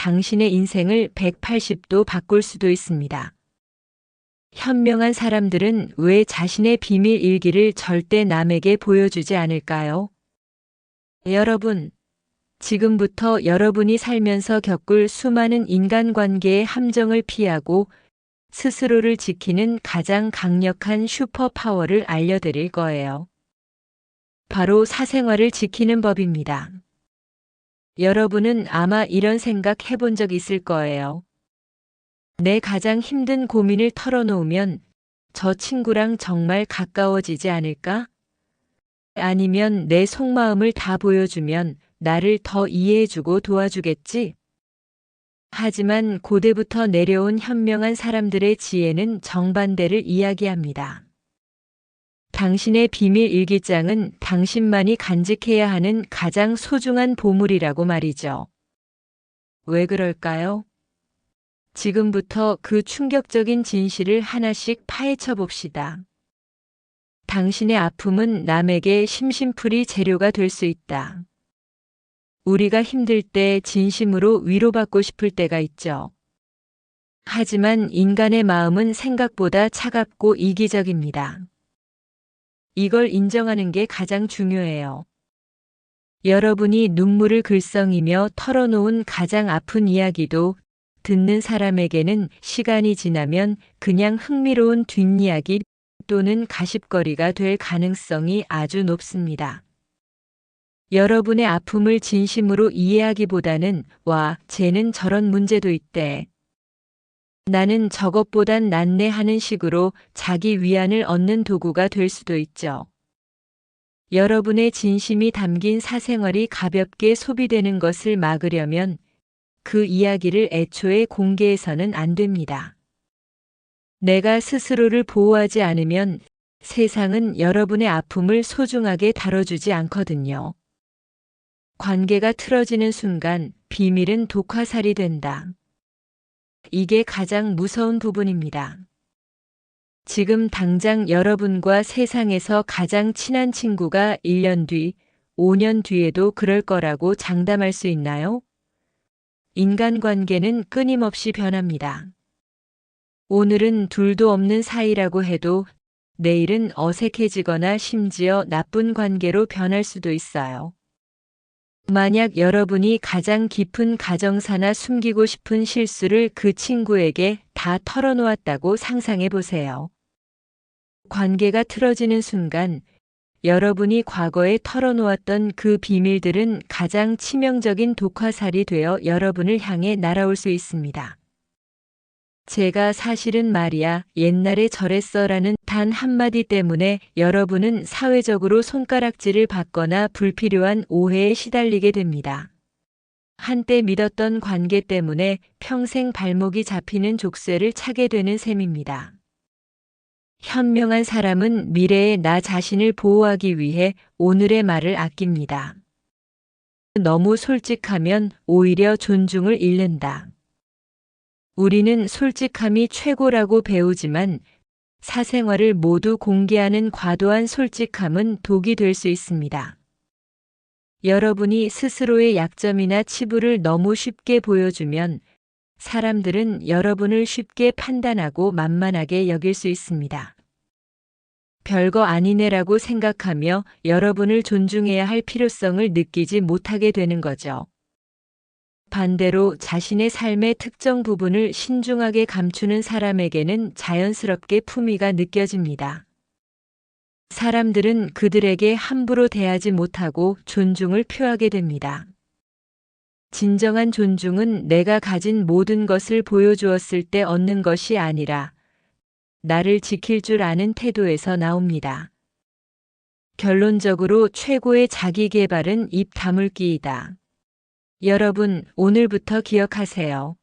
당신의 인생을 180도 바꿀 수도 있습니다. 현명한 사람들은 왜 자신의 비밀 일기를 절대 남에게 보여주지 않을까요? 여러분, 지금부터 여러분이 살면서 겪을 수많은 인간관계의 함정을 피하고 스스로를 지키는 가장 강력한 슈퍼파워를 알려드릴 거예요. 바로 사생활을 지키는 법입니다. 여러분은 아마 이런 생각 해본 적 있을 거예요. 내 가장 힘든 고민을 털어놓으면 저 친구랑 정말 가까워지지 않을까? 아니면 내 속마음을 다 보여주면 나를 더 이해해주고 도와주겠지? 하지만 고대부터 내려온 현명한 사람들의 지혜는 정반대를 이야기합니다. 당신의 비밀 일기장은 당신만이 간직해야 하는 가장 소중한 보물이라고 말이죠. 왜 그럴까요? 지금부터 그 충격적인 진실을 하나씩 파헤쳐 봅시다. 당신의 아픔은 남에게 심심풀이 재료가 될 수 있다. 우리가 힘들 때 진심으로 위로받고 싶을 때가 있죠. 하지만 인간의 마음은 생각보다 차갑고 이기적입니다. 이걸 인정하는 게 가장 중요해요. 여러분이 눈물을 글썽이며 털어놓은 가장 아픈 이야기도 듣는 사람에게는 시간이 지나면 그냥 흥미로운 뒷이야기 또는 가십거리가 될 가능성이 아주 높습니다. 여러분의 아픔을 진심으로 이해하기보다는 와, 쟤는 저런 문제도 있대. 나는 저것보단 낫네 하는 식으로 자기 위안을 얻는 도구가 될 수도 있죠. 여러분의 진심이 담긴 사생활이 가볍게 소비되는 것을 막으려면 그 이야기를 애초에 공개해서는 안 됩니다. 내가 스스로를 보호하지 않으면 세상은 여러분의 아픔을 소중하게 다뤄주지 않거든요. 관계가 틀어지는 순간 비밀은 독화살이 된다. 이게 가장 무서운 부분입니다. 지금 당장 여러분과 세상에서 가장 친한 친구가 1년 뒤, 5년 뒤에도 그럴 거라고 장담할 수 있나요? 인간관계는 끊임없이 변합니다. 오늘은 둘도 없는 사이라고 해도 내일은 어색해지거나 심지어 나쁜 관계로 변할 수도 있어요. 만약 여러분이 가장 깊은 가정사나 숨기고 싶은 실수를 그 친구에게 다 털어놓았다고 상상해 보세요. 관계가 틀어지는 순간 여러분이 과거에 털어놓았던 그 비밀들은 가장 치명적인 독화살이 되어 여러분을 향해 날아올 수 있습니다. 제가 사실은 말이야 옛날에 저랬어라는 단 한마디 때문에 여러분은 사회적으로 손가락질을 받거나 불필요한 오해에 시달리게 됩니다. 한때 믿었던 관계 때문에 평생 발목이 잡히는 족쇄를 차게 되는 셈입니다. 현명한 사람은 미래의 나 자신을 보호하기 위해 오늘의 말을 아낍니다. 너무 솔직하면 오히려 존중을 잃는다. 우리는 솔직함이 최고라고 배우지만 사생활을 모두 공개하는 과도한 솔직함은 독이 될 수 있습니다. 여러분이 스스로의 약점이나 치부를 너무 쉽게 보여주면 사람들은 여러분을 쉽게 판단하고 만만하게 여길 수 있습니다. 별거 아니네라고 생각하며 여러분을 존중해야 할 필요성을 느끼지 못하게 되는 거죠. 반대로 자신의 삶의 특정 부분을 신중하게 감추는 사람에게는 자연스럽게 품위가 느껴집니다. 사람들은 그들에게 함부로 대하지 못하고 존중을 표하게 됩니다. 진정한 존중은 내가 가진 모든 것을 보여주었을 때 얻는 것이 아니라 나를 지킬 줄 아는 태도에서 나옵니다. 결론적으로 최고의 자기 개발은 입 다물기이다. 여러분, 오늘부터 기억하세요.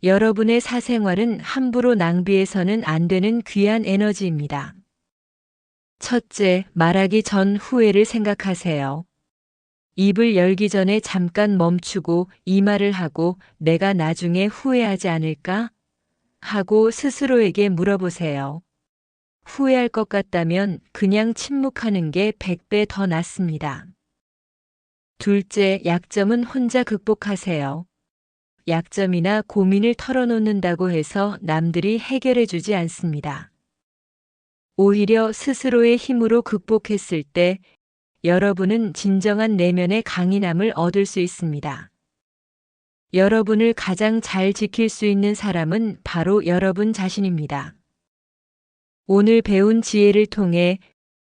여러분의 사생활은 함부로 낭비해서는 안 되는 귀한 에너지입니다. 첫째, 말하기 전 후회를 생각하세요. 입을 열기 전에 잠깐 멈추고 이 말을 하고 내가 나중에 후회하지 않을까? 하고 스스로에게 물어보세요. 후회할 것 같다면 그냥 침묵하는 게 100배 더 낫습니다. 둘째, 약점은 혼자 극복하세요. 약점이나 고민을 털어놓는다고 해서 남들이 해결해 주지 않습니다. 오히려 스스로의 힘으로 극복했을 때 여러분은 진정한 내면의 강인함을 얻을 수 있습니다. 여러분을 가장 잘 지킬 수 있는 사람은 바로 여러분 자신입니다. 오늘 배운 지혜를 통해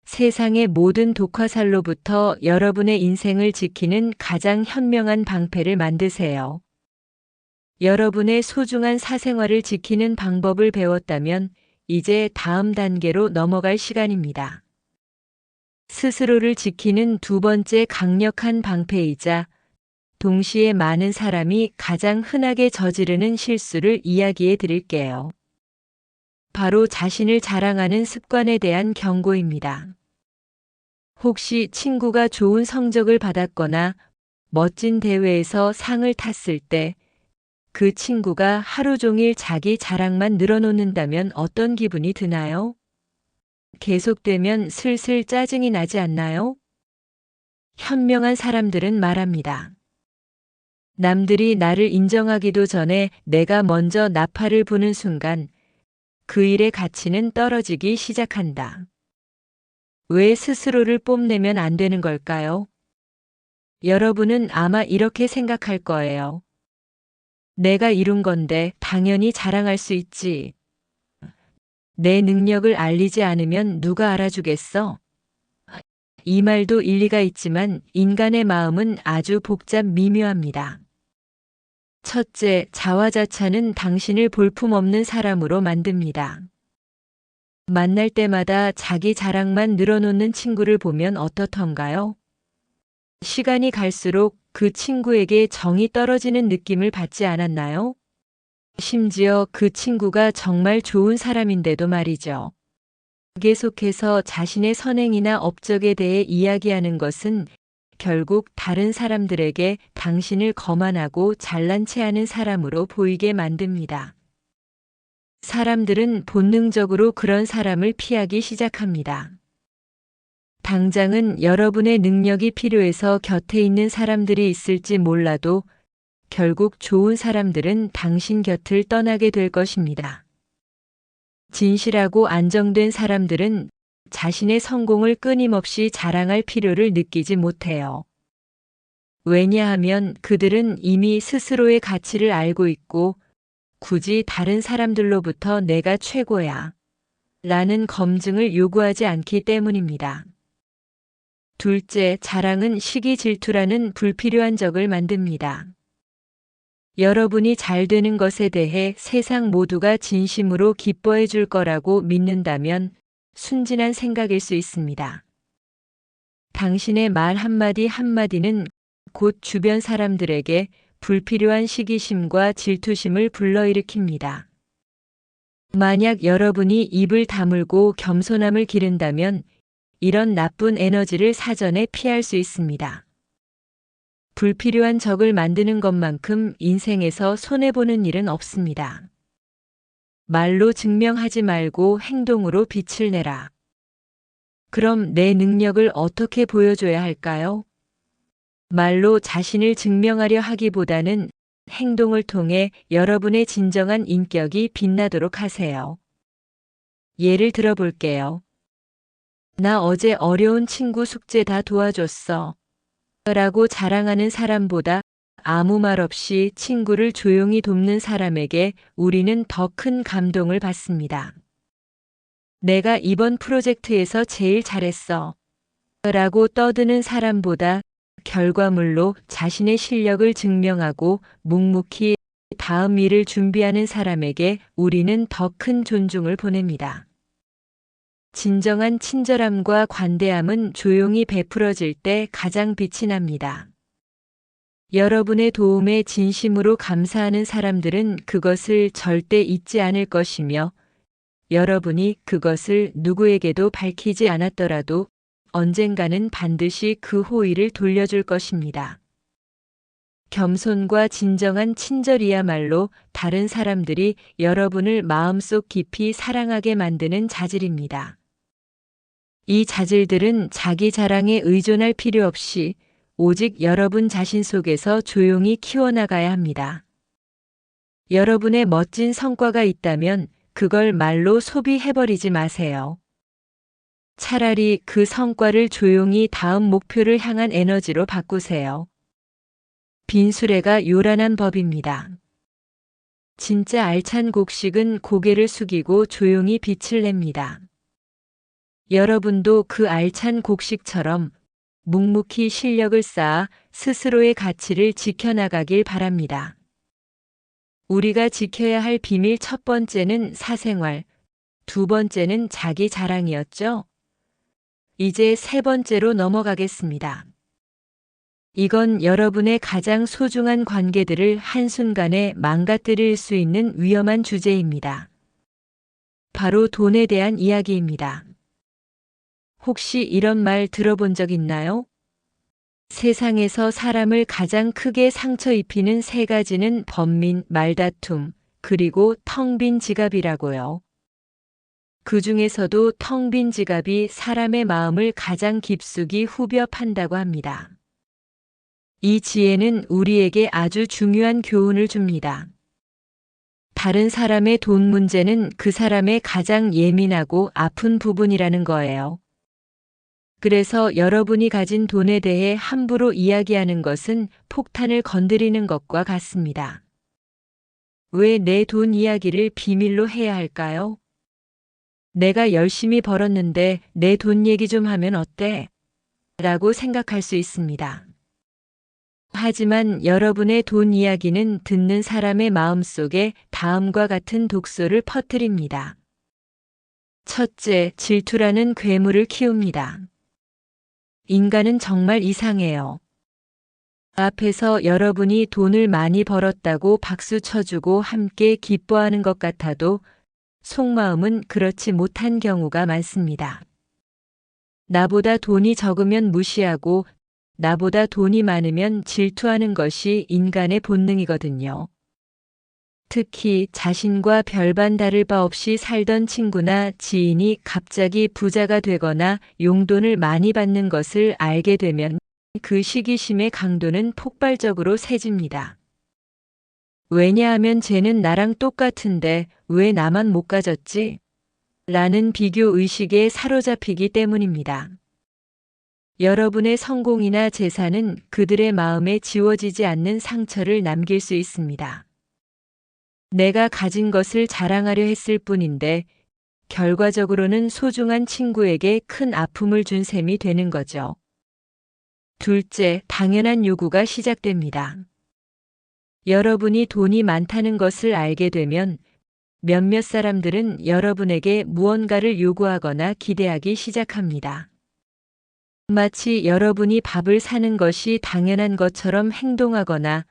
세상의 모든 독화살로부터 여러분의 인생을 지키는 가장 현명한 방패를 만드세요. 여러분의 소중한 사생활을 지키는 방법을 배웠다면 이제 다음 단계로 넘어갈 시간입니다. 스스로를 지키는 두 번째 강력한 방패이자 동시에 많은 사람이 가장 흔하게 저지르는 실수를 이야기해 드릴게요. 바로 자신을 자랑하는 습관에 대한 경고입니다. 혹시 친구가 좋은 성적을 받았거나 멋진 대회에서 상을 탔을 때 그 친구가 하루 종일 자기 자랑만 늘어놓는다면 어떤 기분이 드나요? 계속되면 슬슬 짜증이 나지 않나요? 현명한 사람들은 말합니다. 남들이 나를 인정하기도 전에 내가 먼저 나팔을 부는 순간 그 일의 가치는 떨어지기 시작한다. 왜 스스로를 뽐내면 안 되는 걸까요? 여러분은 아마 이렇게 생각할 거예요. 내가 이룬 건데 당연히 자랑할 수 있지. 내 능력을 알리지 않으면 누가 알아주겠어? 이 말도 일리가 있지만 인간의 마음은 아주 복잡 미묘합니다. 첫째, 자화자찬은 당신을 볼품없는 사람으로 만듭니다. 만날 때마다 자기 자랑만 늘어놓는 친구를 보면 어떻던가요? 시간이 갈수록 그 친구에게 정이 떨어지는 느낌을 받지 않았나요? 심지어 그 친구가 정말 좋은 사람인데도 말이죠. 계속해서 자신의 선행이나 업적에 대해 이야기하는 것은 결국 다른 사람들에게 당신을 거만하고 잘난 체하는 사람으로 보이게 만듭니다. 사람들은 본능적으로 그런 사람을 피하기 시작합니다. 당장은 여러분의 능력이 필요해서 곁에 있는 사람들이 있을지 몰라도 결국 좋은 사람들은 당신 곁을 떠나게 될 것입니다. 진실하고 안정된 사람들은 자신의 성공을 끊임없이 자랑할 필요를 느끼지 못해요. 왜냐하면 그들은 이미 스스로의 가치를 알고 있고 굳이 다른 사람들로부터 내가 최고야 라는 검증을 요구하지 않기 때문입니다. 둘째, 자랑은 시기 질투라는 불필요한 적을 만듭니다. 여러분이 잘 되는 것에 대해 세상 모두가 진심으로 기뻐해 줄 거라고 믿는다면 순진한 생각일 수 있습니다. 당신의 말 한마디 한마디는 곧 주변 사람들에게 불필요한 시기심과 질투심을 불러일으킵니다. 만약 여러분이 입을 다물고 겸손함을 기른다면 이런 나쁜 에너지를 사전에 피할 수 있습니다. 불필요한 적을 만드는 것만큼 인생에서 손해보는 일은 없습니다. 말로 증명하지 말고 행동으로 빛을 내라. 그럼 내 능력을 어떻게 보여줘야 할까요? 말로 자신을 증명하려 하기보다는 행동을 통해 여러분의 진정한 인격이 빛나도록 하세요. 예를 들어 볼게요. 나 어제 어려운 친구 숙제 다 도와줬어. 라고 자랑하는 사람보다 아무 말 없이 친구를 조용히 돕는 사람에게 우리는 더 큰 감동을 받습니다. 내가 이번 프로젝트에서 제일 잘했어. 라고 떠드는 사람보다 결과물로 자신의 실력을 증명하고 묵묵히 다음 일을 준비하는 사람에게 우리는 더 큰 존중을 보냅니다. 진정한 친절함과 관대함은 조용히 베풀어질 때 가장 빛이 납니다. 여러분의 도움에 진심으로 감사하는 사람들은 그것을 절대 잊지 않을 것이며 여러분이 그것을 누구에게도 밝히지 않았더라도 언젠가는 반드시 그 호의를 돌려줄 것입니다. 겸손과 진정한 친절이야말로 다른 사람들이 여러분을 마음속 깊이 사랑하게 만드는 자질입니다. 이 자질들은 자기 자랑에 의존할 필요 없이 오직 여러분 자신 속에서 조용히 키워나가야 합니다. 여러분의 멋진 성과가 있다면 그걸 말로 소비해버리지 마세요. 차라리 그 성과를 조용히 다음 목표를 향한 에너지로 바꾸세요. 빈수레가 요란한 법입니다. 진짜 알찬 곡식은 고개를 숙이고 조용히 빛을 냅니다. 여러분도 그 알찬 곡식처럼 묵묵히 실력을 쌓아 스스로의 가치를 지켜나가길 바랍니다. 우리가 지켜야 할 비밀 첫 번째는 사생활, 두 번째는 자기 자랑이었죠? 이제 세 번째로 넘어가겠습니다. 이건 여러분의 가장 소중한 관계들을 한순간에 망가뜨릴 수 있는 위험한 주제입니다. 바로 돈에 대한 이야기입니다. 혹시 이런 말 들어본 적 있나요? 세상에서 사람을 가장 크게 상처 입히는 세 가지는 번민, 말다툼, 그리고 텅 빈 지갑이라고요. 그 중에서도 텅 빈 지갑이 사람의 마음을 가장 깊숙이 후벼 판다고 합니다. 이 지혜는 우리에게 아주 중요한 교훈을 줍니다. 다른 사람의 돈 문제는 그 사람의 가장 예민하고 아픈 부분이라는 거예요. 그래서 여러분이 가진 돈에 대해 함부로 이야기하는 것은 폭탄을 건드리는 것과 같습니다. 왜 내 돈 이야기를 비밀로 해야 할까요? 내가 열심히 벌었는데 내 돈 얘기 좀 하면 어때? 라고 생각할 수 있습니다. 하지만 여러분의 돈 이야기는 듣는 사람의 마음속에 다음과 같은 독소를 퍼뜨립니다. 첫째, 질투라는 괴물을 키웁니다. 인간은 정말 이상해요. 앞에서 여러분이 돈을 많이 벌었다고 박수 쳐주고 함께 기뻐하는 것 같아도 속마음은 그렇지 못한 경우가 많습니다. 나보다 돈이 적으면 무시하고 나보다 돈이 많으면 질투하는 것이 인간의 본능이거든요. 특히 자신과 별반 다를 바 없이 살던 친구나 지인이 갑자기 부자가 되거나 용돈을 많이 받는 것을 알게 되면 그 시기심의 강도는 폭발적으로 세집니다. 왜냐하면 쟤는 나랑 똑같은데 왜 나만 못 가졌지? 라는 비교 의식에 사로잡히기 때문입니다. 여러분의 성공이나 재산은 그들의 마음에 지워지지 않는 상처를 남길 수 있습니다. 내가 가진 것을 자랑하려 했을 뿐인데 결과적으로는 소중한 친구에게 큰 아픔을 준 셈이 되는 거죠. 둘째, 당연한 요구가 시작됩니다. 여러분이 돈이 많다는 것을 알게 되면 몇몇 사람들은 여러분에게 무언가를 요구하거나 기대하기 시작합니다. 마치 여러분이 밥을 사는 것이 당연한 것처럼 행동하거나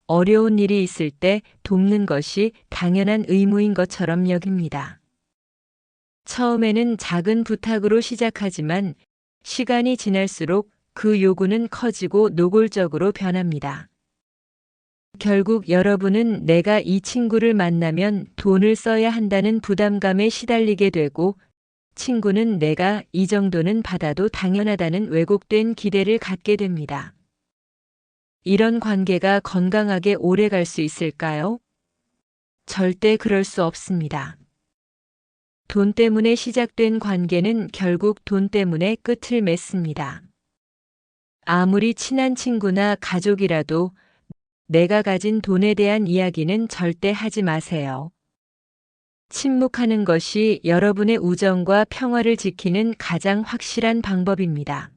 어려운 일이 있을 때 돕는 것이 당연한 의무인 것처럼 여깁니다. 처음에는 작은 부탁으로 시작하지만 시간이 지날수록 그 요구는 커지고 노골적으로 변합니다. 결국 여러분은 내가 이 친구를 만나면 돈을 써야 한다는 부담감에 시달리게 되고 친구는 내가 이 정도는 받아도 당연하다는 왜곡된 기대를 갖게 됩니다. 이런 관계가 건강하게 오래 갈 수 있을까요? 절대 그럴 수 없습니다. 돈 때문에 시작된 관계는 결국 돈 때문에 끝을 맺습니다. 아무리 친한 친구나 가족이라도 내가 가진 돈에 대한 이야기는 절대 하지 마세요. 침묵하는 것이 여러분의 우정과 평화를 지키는 가장 확실한 방법입니다.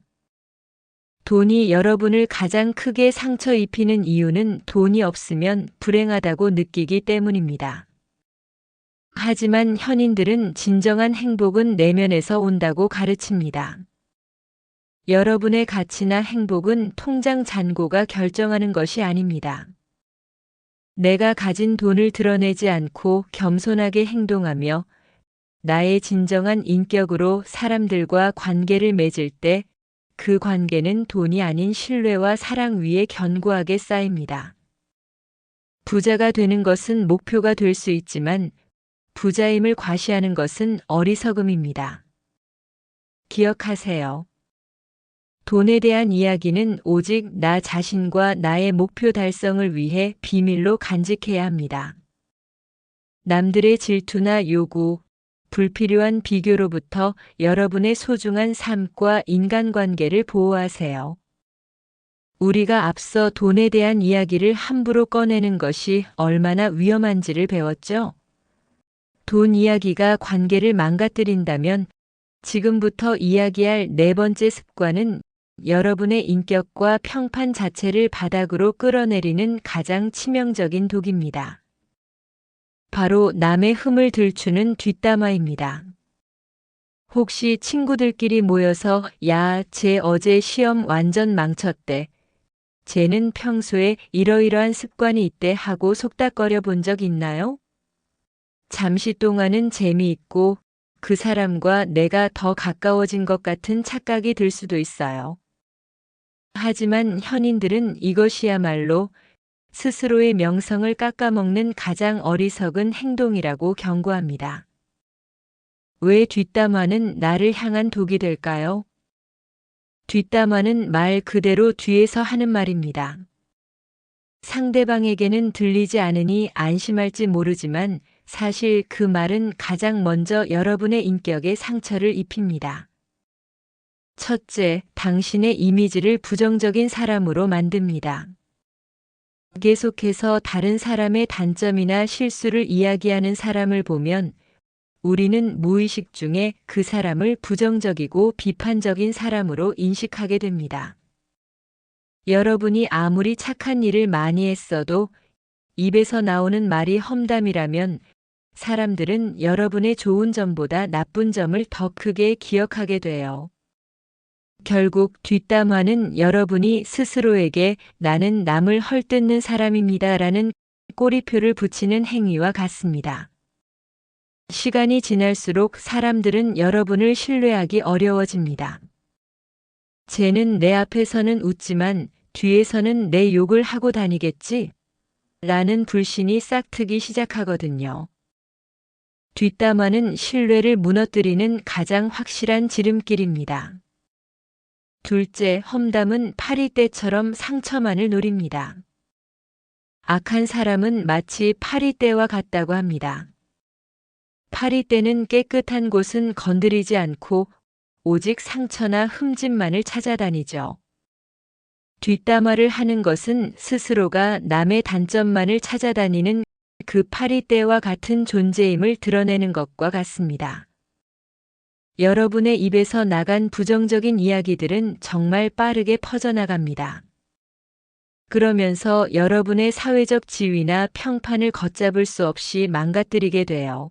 돈이 여러분을 가장 크게 상처 입히는 이유는 돈이 없으면 불행하다고 느끼기 때문입니다. 하지만 현인들은 진정한 행복은 내면에서 온다고 가르칩니다. 여러분의 가치나 행복은 통장 잔고가 결정하는 것이 아닙니다. 내가 가진 돈을 드러내지 않고 겸손하게 행동하며 나의 진정한 인격으로 사람들과 관계를 맺을 때 그 관계는 돈이 아닌 신뢰와 사랑 위에 견고하게 쌓입니다. 부자가 되는 것은 목표가 될 수 있지만 부자임을 과시하는 것은 어리석음입니다. 기억하세요. 돈에 대한 이야기는 오직 나 자신과 나의 목표 달성을 위해 비밀로 간직해야 합니다. 남들의 질투나 요구, 불필요한 비교로부터 여러분의 소중한 삶과 인간관계를 보호하세요. 우리가 앞서 돈에 대한 이야기를 함부로 꺼내는 것이 얼마나 위험한지를 배웠죠? 돈 이야기가 관계를 망가뜨린다면 지금부터 이야기할 네 번째 습관은 여러분의 인격과 평판 자체를 바닥으로 끌어내리는 가장 치명적인 독입니다. 바로 남의 흠을 들추는 뒷담화입니다. 혹시 친구들끼리 모여서 야, 쟤 어제 시험 완전 망쳤대. 쟤는 평소에 이러이러한 습관이 있대 하고 속닥거려 본 적 있나요? 잠시 동안은 재미있고 그 사람과 내가 더 가까워진 것 같은 착각이 들 수도 있어요. 하지만 현인들은 이것이야말로 스스로의 명성을 깎아먹는 가장 어리석은 행동이라고 경고합니다. 왜 뒷담화는 나를 향한 독이 될까요? 뒷담화는 말 그대로 뒤에서 하는 말입니다. 상대방에게는 들리지 않으니 안심할지 모르지만 사실 그 말은 가장 먼저 여러분의 인격에 상처를 입힙니다. 첫째, 당신의 이미지를 부정적인 사람으로 만듭니다. 계속해서 다른 사람의 단점이나 실수를 이야기하는 사람을 보면 우리는 무의식 중에 그 사람을 부정적이고 비판적인 사람으로 인식하게 됩니다. 여러분이 아무리 착한 일을 많이 했어도 입에서 나오는 말이 험담이라면 사람들은 여러분의 좋은 점보다 나쁜 점을 더 크게 기억하게 돼요. 결국 뒷담화는 여러분이 스스로에게 나는 남을 헐뜯는 사람입니다 라는 꼬리표를 붙이는 행위와 같습니다. 시간이 지날수록 사람들은 여러분을 신뢰하기 어려워집니다. 쟤는 내 앞에서는 웃지만 뒤에서는 내 욕을 하고 다니겠지? 라는 불신이 싹트기 시작하거든요. 뒷담화는 신뢰를 무너뜨리는 가장 확실한 지름길입니다. 둘째, 험담은 파리떼처럼 상처만을 노립니다. 악한 사람은 마치 파리떼와 같다고 합니다. 파리떼는 깨끗한 곳은 건드리지 않고 오직 상처나 흠집만을 찾아다니죠. 뒷담화를 하는 것은 스스로가 남의 단점만을 찾아다니는 그 파리떼와 같은 존재임을 드러내는 것과 같습니다. 여러분의 입에서 나간 부정적인 이야기들은 정말 빠르게 퍼져나갑니다. 그러면서 여러분의 사회적 지위나 평판을 걷잡을 수 없이 망가뜨리게 돼요.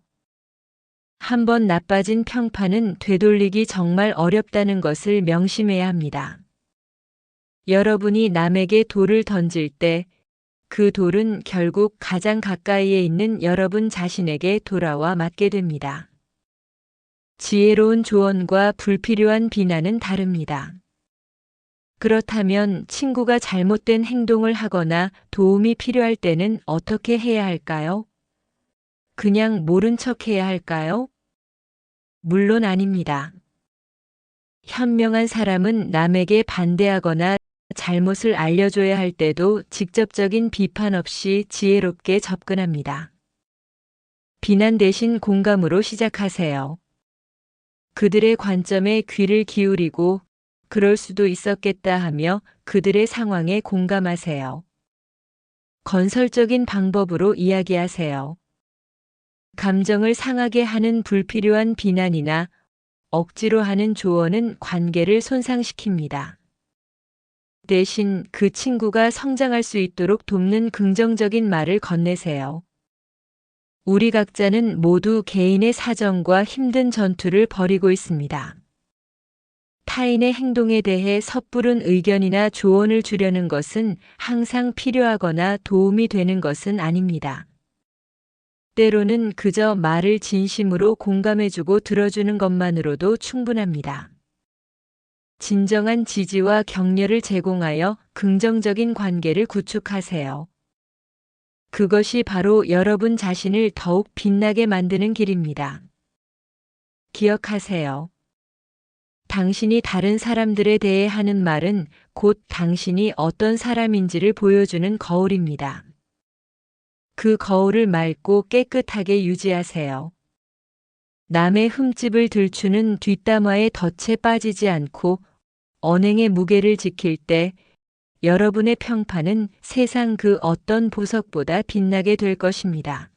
한번 나빠진 평판은 되돌리기 정말 어렵다는 것을 명심해야 합니다. 여러분이 남에게 돌을 던질 때 그 돌은 결국 가장 가까이에 있는 여러분 자신에게 돌아와 맞게 됩니다. 지혜로운 조언과 불필요한 비난은 다릅니다. 그렇다면 친구가 잘못된 행동을 하거나 도움이 필요할 때는 어떻게 해야 할까요? 그냥 모른 척 해야 할까요? 물론 아닙니다. 현명한 사람은 남에게 반대하거나 잘못을 알려줘야 할 때도 직접적인 비판 없이 지혜롭게 접근합니다. 비난 대신 공감으로 시작하세요. 그들의 관점에 귀를 기울이고 그럴 수도 있었겠다 하며 그들의 상황에 공감하세요. 건설적인 방법으로 이야기하세요. 감정을 상하게 하는 불필요한 비난이나 억지로 하는 조언은 관계를 손상시킵니다. 대신 그 친구가 성장할 수 있도록 돕는 긍정적인 말을 건네세요. 우리 각자는 모두 개인의 사정과 힘든 전투를 벌이고 있습니다. 타인의 행동에 대해 섣부른 의견이나 조언을 주려는 것은 항상 필요하거나 도움이 되는 것은 아닙니다. 때로는 그저 말을 진심으로 공감해주고 들어주는 것만으로도 충분합니다. 진정한 지지와 격려를 제공하여 긍정적인 관계를 구축하세요. 그것이 바로 여러분 자신을 더욱 빛나게 만드는 길입니다. 기억하세요. 당신이 다른 사람들에 대해 하는 말은 곧 당신이 어떤 사람인지를 보여주는 거울입니다. 그 거울을 맑고 깨끗하게 유지하세요. 남의 흠집을 들추는 뒷담화에 덫에 빠지지 않고 언행의 무게를 지킬 때 여러분의 평판은 세상 그 어떤 보석보다 빛나게 될 것입니다.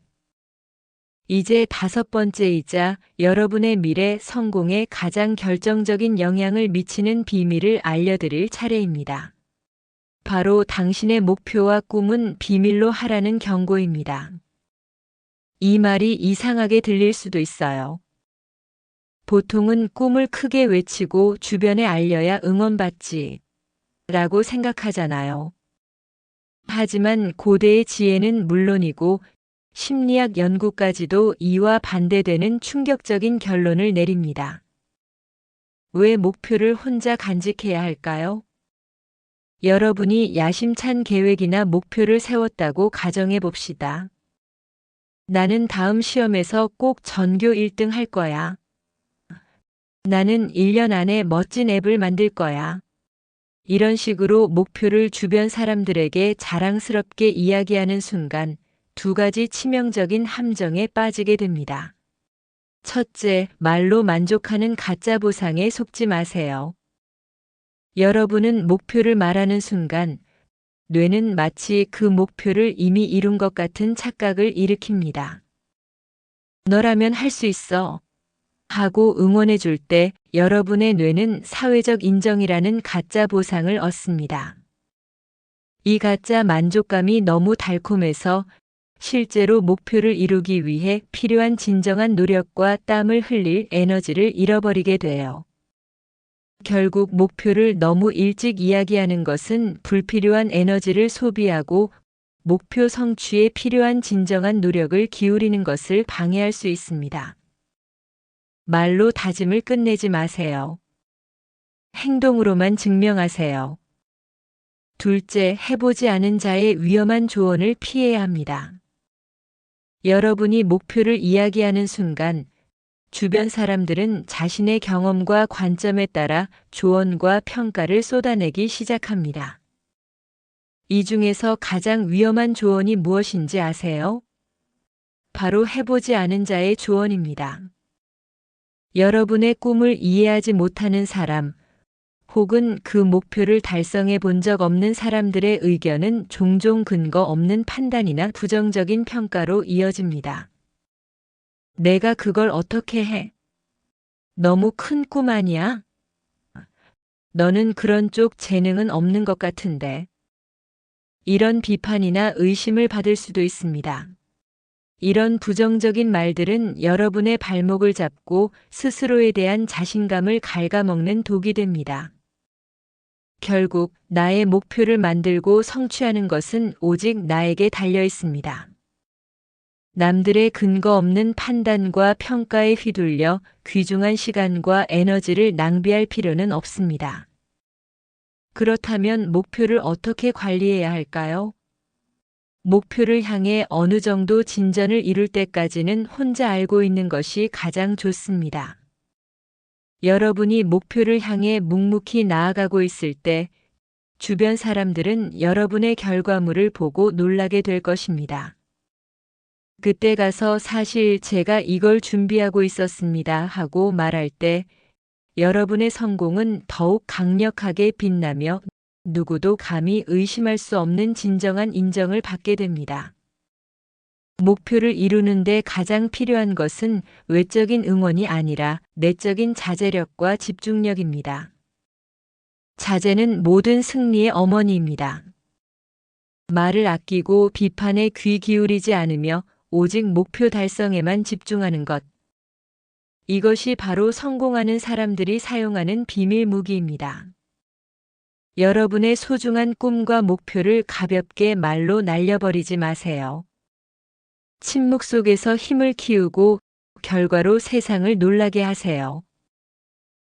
이제 5번째이자 여러분의 미래 성공에 가장 결정적인 영향을 미치는 비밀을 알려드릴 차례입니다. 바로 당신의 목표와 꿈은 비밀로 하라는 경고입니다. 이 말이 이상하게 들릴 수도 있어요. 보통은 꿈을 크게 외치고 주변에 알려야 응원받지 라고 생각하잖아요. 하지만 고대의 지혜는 물론이고 심리학 연구까지도 이와 반대되는 충격적인 결론을 내립니다. 왜 목표를 혼자 간직해야 할까요? 여러분이 야심찬 계획이나 목표를 세웠다고 가정해 봅시다. 나는 다음 시험에서 꼭 전교 1등 할 거야. 나는 1년 안에 멋진 앱을 만들 거야. 이런 식으로 목표를 주변 사람들에게 자랑스럽게 이야기하는 순간 2가지 치명적인 함정에 빠지게 됩니다. 첫째, 말로 만족하는 가짜 보상에 속지 마세요. 여러분은 목표를 말하는 순간 뇌는 마치 그 목표를 이미 이룬 것 같은 착각을 일으킵니다. 너라면 할 수 있어 하고 응원해 줄 때 여러분의 뇌는 사회적 인정이라는 가짜 보상을 얻습니다. 이 가짜 만족감이 너무 달콤해서 실제로 목표를 이루기 위해 필요한 진정한 노력과 땀을 흘릴 에너지를 잃어버리게 돼요. 결국 목표를 너무 일찍 이야기하는 것은 불필요한 에너지를 소비하고 목표 성취에 필요한 진정한 노력을 기울이는 것을 방해할 수 있습니다. 말로 다짐을 끝내지 마세요. 행동으로만 증명하세요. 둘째, 해보지 않은 자의 위험한 조언을 피해야 합니다. 여러분이 목표를 이야기하는 순간 주변 사람들은 자신의 경험과 관점에 따라 조언과 평가를 쏟아내기 시작합니다. 이 중에서 가장 위험한 조언이 무엇인지 아세요? 바로 해보지 않은 자의 조언입니다. 여러분의 꿈을 이해하지 못하는 사람, 혹은 그 목표를 달성해 본 적 없는 사람들의 의견은 종종 근거 없는 판단이나 부정적인 평가로 이어집니다. 내가 그걸 어떻게 해? 너무 큰 꿈 아니야? 너는 그런 쪽 재능은 없는 것 같은데. 이런 비판이나 의심을 받을 수도 있습니다. 이런 부정적인 말들은 여러분의 발목을 잡고 스스로에 대한 자신감을 갉아먹는 독이 됩니다. 결국 나의 목표를 만들고 성취하는 것은 오직 나에게 달려 있습니다. 남들의 근거 없는 판단과 평가에 휘둘려 귀중한 시간과 에너지를 낭비할 필요는 없습니다. 그렇다면 목표를 어떻게 관리해야 할까요? 목표를 향해 어느 정도 진전을 이룰 때까지는 혼자 알고 있는 것이 가장 좋습니다. 여러분이 목표를 향해 묵묵히 나아가고 있을 때 주변 사람들은 여러분의 결과물을 보고 놀라게 될 것입니다. 그때 가서 사실 제가 이걸 준비하고 있었습니다 하고 말할 때 여러분의 성공은 더욱 강력하게 빛나며 누구도 감히 의심할 수 없는 진정한 인정을 받게 됩니다. 목표를 이루는데 가장 필요한 것은 외적인 응원이 아니라 내적인 자제력과 집중력입니다. 자제는 모든 승리의 어머니입니다. 말을 아끼고 비판에 귀 기울이지 않으며 오직 목표 달성에만 집중하는 것. 이것이 바로 성공하는 사람들이 사용하는 비밀 무기입니다. 여러분의 소중한 꿈과 목표를 가볍게 말로 날려버리지 마세요. 침묵 속에서 힘을 키우고 결과로 세상을 놀라게 하세요.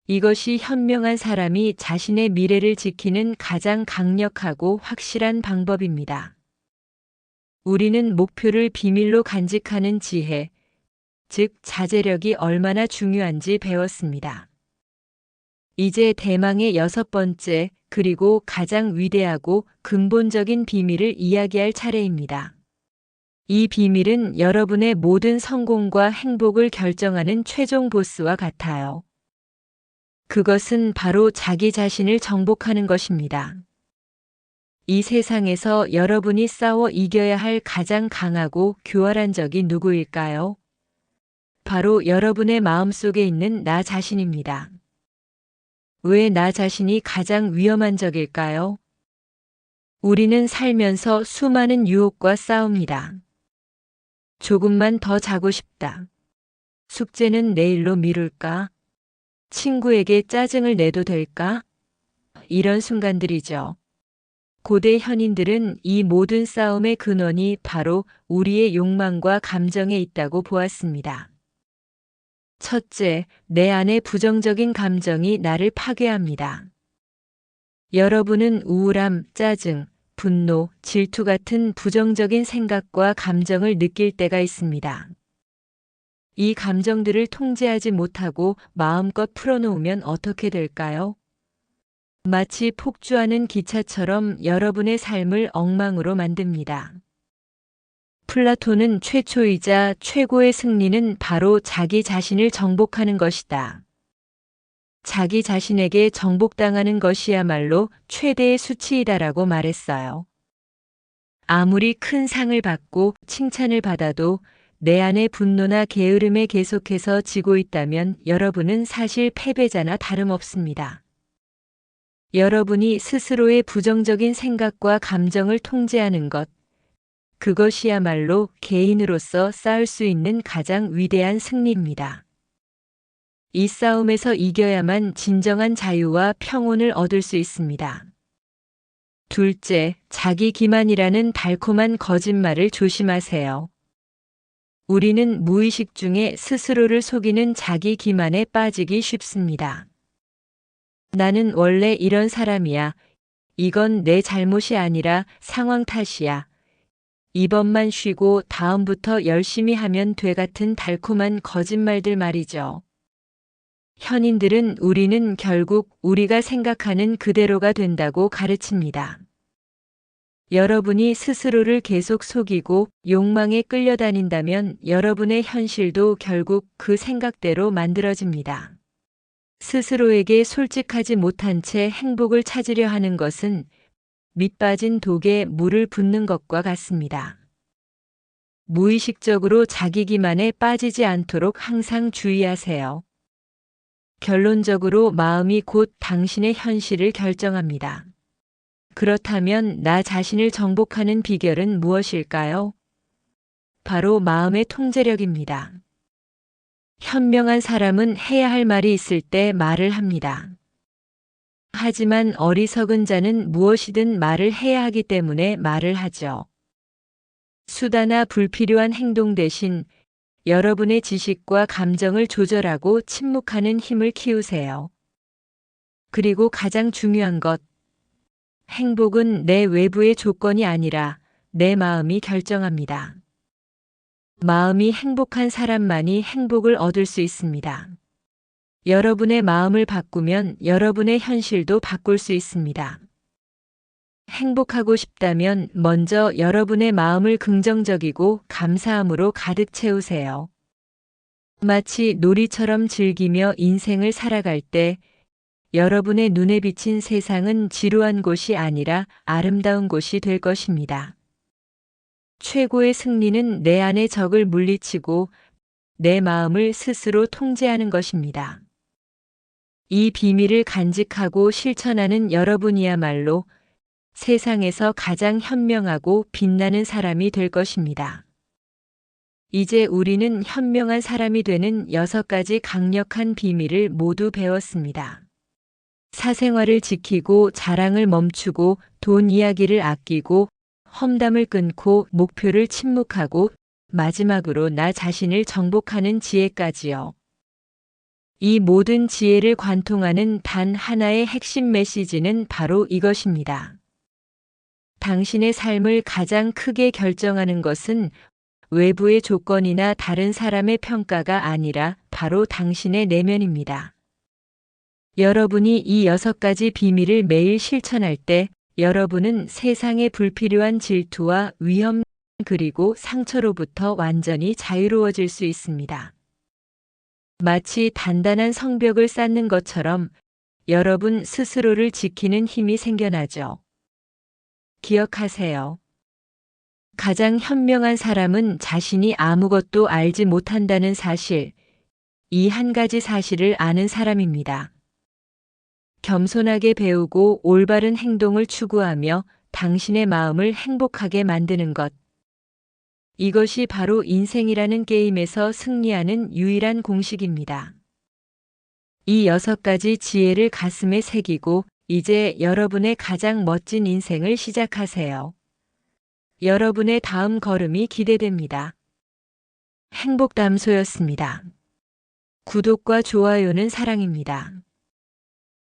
이것이 현명한 사람이 자신의 미래를 지키는 가장 강력하고 확실한 방법입니다. 우리는 목표를 비밀로 간직하는 지혜, 즉 자제력이 얼마나 중요한지 배웠습니다. 이제 대망의 6번째, 그리고 가장 위대하고 근본적인 비밀을 이야기할 차례입니다. 이 비밀은 여러분의 모든 성공과 행복을 결정하는 최종 보스와 같아요. 그것은 바로 자기 자신을 정복하는 것입니다. 이 세상에서 여러분이 싸워 이겨야 할 가장 강하고 교활한 적이 누구일까요? 바로 여러분의 마음속에 있는 나 자신입니다. 왜 나 자신이 가장 위험한 적일까요? 우리는 살면서 수많은 유혹과 싸웁니다. 조금만 더 자고 싶다. 숙제는 내일로 미룰까? 친구에게 짜증을 내도 될까? 이런 순간들이죠. 고대 현인들은 이 모든 싸움의 근원이 바로 우리의 욕망과 감정에 있다고 보았습니다. 첫째, 내 안의 부정적인 감정이 나를 파괴합니다. 여러분은 우울함, 짜증, 분노, 질투 같은 부정적인 생각과 감정을 느낄 때가 있습니다. 이 감정들을 통제하지 못하고 마음껏 풀어놓으면 어떻게 될까요? 마치 폭주하는 기차처럼 여러분의 삶을 엉망으로 만듭니다. 플라톤은 최초이자 최고의 승리는 바로 자기 자신을 정복하는 것이다. 자기 자신에게 정복당하는 것이야말로 최대의 수치이다라고 말했어요. 아무리 큰 상을 받고 칭찬을 받아도 내 안의 분노나 게으름에 계속해서 지고 있다면 여러분은 사실 패배자나 다름없습니다. 여러분이 스스로의 부정적인 생각과 감정을 통제하는 것, 그것이야말로 개인으로서 쌓을 수 있는 가장 위대한 승리입니다. 이 싸움에서 이겨야만 진정한 자유와 평온을 얻을 수 있습니다. 둘째, 자기 기만이라는 달콤한 거짓말을 조심하세요. 우리는 무의식 중에 스스로를 속이는 자기 기만에 빠지기 쉽습니다. 나는 원래 이런 사람이야. 이건 내 잘못이 아니라 상황 탓이야. 이번만 쉬고 다음부터 열심히 하면 돼 같은 달콤한 거짓말들 말이죠. 현인들은 우리는 결국 우리가 생각하는 그대로가 된다고 가르칩니다. 여러분이 스스로를 계속 속이고 욕망에 끌려다닌다면 여러분의 현실도 결국 그 생각대로 만들어집니다. 스스로에게 솔직하지 못한 채 행복을 찾으려 하는 것은 밑 빠진 독에 물을 붓는 것과 같습니다. 무의식적으로 자기 기만에 빠지지 않도록 항상 주의하세요. 결론적으로 마음이 곧 당신의 현실을 결정합니다. 그렇다면 나 자신을 정복하는 비결은 무엇일까요? 바로 마음의 통제력입니다. 현명한 사람은 해야 할 말이 있을 때 말을 합니다. 하지만 어리석은 자는 무엇이든 말을 해야 하기 때문에 말을 하죠. 수다나 불필요한 행동 대신 여러분의 지식과 감정을 조절하고 침묵하는 힘을 키우세요. 그리고 가장 중요한 것, 행복은 내 외부의 조건이 아니라 내 마음이 결정합니다. 마음이 행복한 사람만이 행복을 얻을 수 있습니다. 여러분의 마음을 바꾸면 여러분의 현실도 바꿀 수 있습니다. 행복하고 싶다면 먼저 여러분의 마음을 긍정적이고 감사함으로 가득 채우세요. 마치 놀이처럼 즐기며 인생을 살아갈 때 여러분의 눈에 비친 세상은 지루한 곳이 아니라 아름다운 곳이 될 것입니다. 최고의 승리는 내 안의 적을 물리치고 내 마음을 스스로 통제하는 것입니다. 이 비밀을 간직하고 실천하는 여러분이야말로 세상에서 가장 현명하고 빛나는 사람이 될 것입니다. 이제 우리는 현명한 사람이 되는 6가지 강력한 비밀을 모두 배웠습니다. 사생활을 지키고 자랑을 멈추고 돈 이야기를 아끼고 험담을 끊고 목표를 침묵하고 마지막으로 나 자신을 정복하는 지혜까지요. 이 모든 지혜를 관통하는 단 하나의 핵심 메시지는 바로 이것입니다. 당신의 삶을 가장 크게 결정하는 것은 외부의 조건이나 다른 사람의 평가가 아니라 바로 당신의 내면입니다. 여러분이 이 6가지 비밀을 매일 실천할 때 여러분은 세상의 불필요한 질투와 위험, 그리고 상처로부터 완전히 자유로워질 수 있습니다. 마치 단단한 성벽을 쌓는 것처럼 여러분 스스로를 지키는 힘이 생겨나죠. 기억하세요. 가장 현명한 사람은 자신이 아무것도 알지 못한다는 사실, 이 한 가지 사실을 아는 사람입니다. 겸손하게 배우고 올바른 행동을 추구하며 당신의 마음을 행복하게 만드는 것. 이것이 바로 인생이라는 게임에서 승리하는 유일한 공식입니다. 이 6가지 지혜를 가슴에 새기고 이제 여러분의 가장 멋진 인생을 시작하세요. 여러분의 다음 걸음이 기대됩니다. 행복담소였습니다. 구독과 좋아요는 사랑입니다.